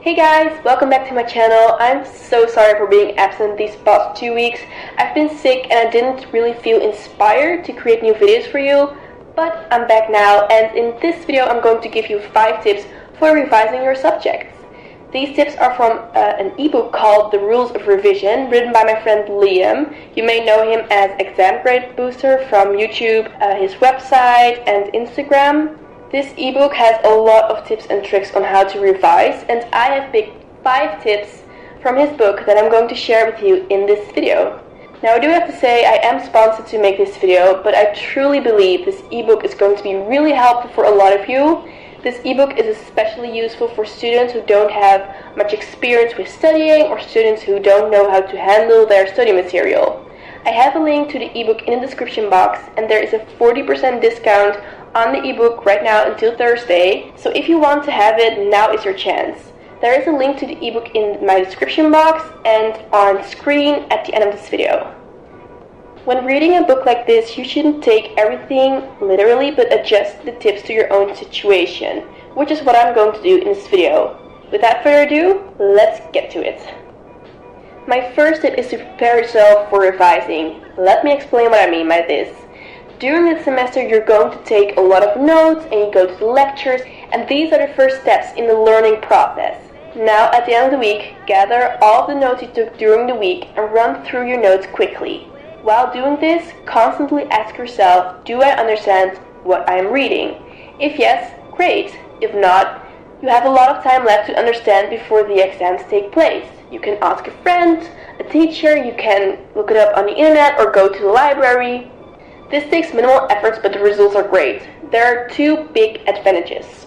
Hey guys, welcome back to my channel. I'm so sorry for being absent these past 2 weeks. I've been sick and I didn't really feel inspired to create new videos for you, but I'm back now, and in this video I'm going to give you 5 tips for revising your subjects. These tips are from an ebook called The Rules of Revision, written by my friend Liam. You may know him as Exam Grade Booster from YouTube, his website and Instagram. This ebook has a lot of tips and tricks on how to revise, and I have picked 5 tips from his book that I'm going to share with you in this video. Now I do have to say I am sponsored to make this video, but I truly believe this ebook is going to be really helpful for a lot of you. This ebook is especially useful for students who don't have much experience with studying or students who don't know how to handle their study material. I have a link to the ebook in the description box, and there is a 40% discount on the ebook right now until Thursday, so if you want to have it, now is your chance. There is a link to the ebook in my description box and on screen at the end of this video. When reading a book like this, you shouldn't take everything literally, but adjust the tips to your own situation, which is what I'm going to do in this video. Without further ado, let's get to it. My first tip is to prepare yourself for revising. Let me explain what I mean by this. During the semester, you're going to take a lot of notes and you go to the lectures, and these are the first steps in the learning process. Now, at the end of the week, gather all the notes you took during the week and run through your notes quickly. While doing this, constantly ask yourself, do I understand what I am reading? If yes, great. If not, you have a lot of time left to understand before the exams take place. You can ask a friend, a teacher, you can look it up on the internet or go to the library. This takes minimal efforts, but the results are great. There are 2 big advantages.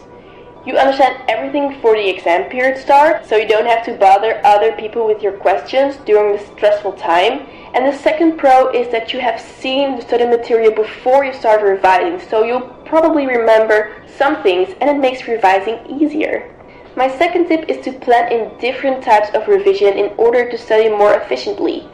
You understand everything before the exam period starts, so you don't have to bother other people with your questions during the stressful time. And the second pro is that you have seen the study material before you start revising, so you'll probably remember some things and it makes revising easier. My second tip is to plan in different types of revision in order to study more efficiently.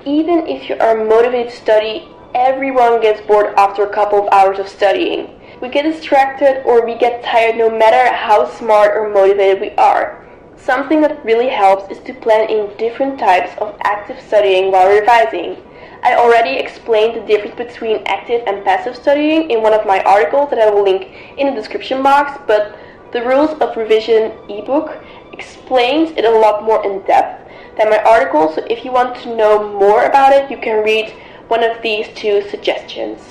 Even if you are motivated to study, everyone gets bored after a couple of hours of studying. We get distracted or we get tired no matter how smart or motivated we are. Something that really helps is to plan in different types of active studying while revising. I already explained the difference between active and passive studying in one of my articles that I will link in the description box, but the Rules of Revision ebook explains it a lot more in depth than my article, so if you want to know more about it, you can read one of these 2 suggestions.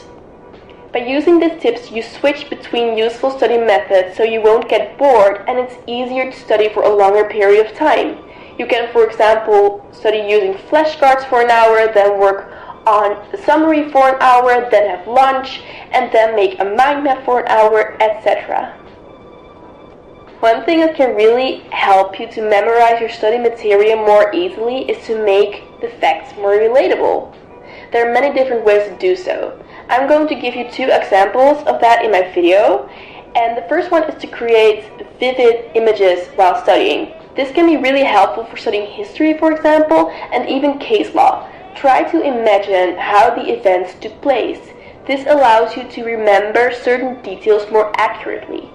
By using these tips, you switch between useful study methods so you won't get bored and it's easier to study for a longer period of time. You can, for example, study using flashcards for an hour, then work on the summary for an hour, then have lunch, and then make a mind map for an hour, etc. One thing that can really help you to memorize your study material more easily is to make the facts more relatable. There are many different ways to do so. I'm going to give you 2 examples of that in my video, and the first one is to create vivid images while studying. This can be really helpful for studying history, for example, and even case law. Try to imagine how the events took place. This allows you to remember certain details more accurately.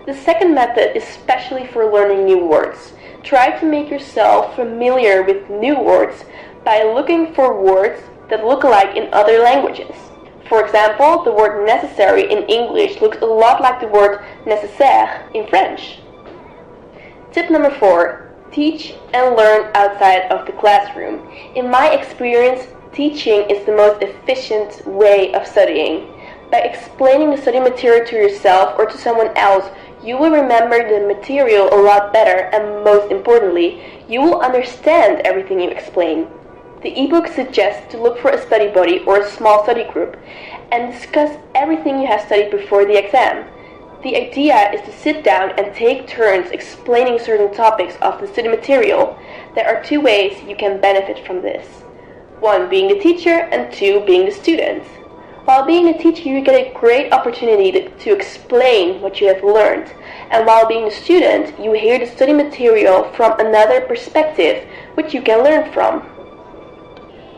The second method is especially for learning new words. Try to make yourself familiar with new words by looking for words that look alike in other languages. For example, the word necessary in English looks a lot like the word nécessaire in French. Tip number 4. Teach and learn outside of the classroom. In my experience, teaching is the most efficient way of studying. By explaining the study material to yourself or to someone else, you will remember the material a lot better, and most importantly, you will understand everything you explain. The ebook suggests to look for a study buddy or a small study group and discuss everything you have studied before the exam. The idea is to sit down and take turns explaining certain topics of the study material. There are 2 ways you can benefit from this. 1 being the teacher and 2 being the student. While being a teacher, you get a great opportunity to explain what you have learned. And while being a student, you hear the study material from another perspective, which you can learn from.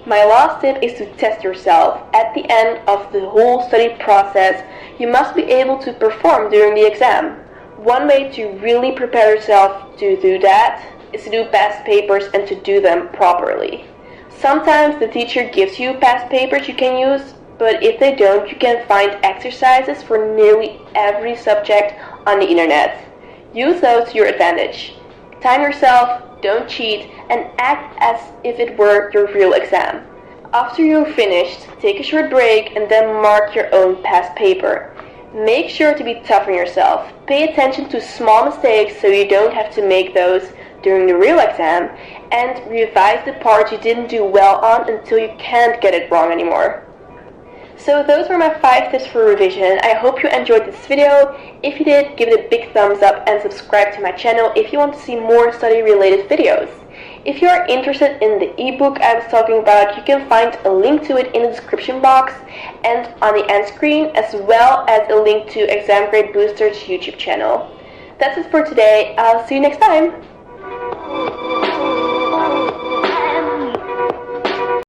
My last tip is to test yourself. At the end of the whole study process, you must be able to perform during the exam. One way to really prepare yourself to do that is to do past papers and to do them properly. Sometimes the teacher gives you past papers you can use, but if they don't, you can find exercises for nearly every subject on the internet. Use those to your advantage. Time yourself, don't cheat, and act as if it were your real exam. After you're finished, take a short break and then mark your own past paper. Make sure to be tough on yourself. Pay attention to small mistakes so you don't have to make those during the real exam, and revise the parts you didn't do well on until you can't get it wrong anymore. So those were my 5 tips for revision. I hope you enjoyed this video. If you did, give it a big thumbs up and subscribe to my channel if you want to see more study related videos. If you are interested in the ebook I was talking about, you can find a link to it in the description box and on the end screen, as well as a link to Exam Grade Booster's YouTube channel. That's it for today. I'll see you next time.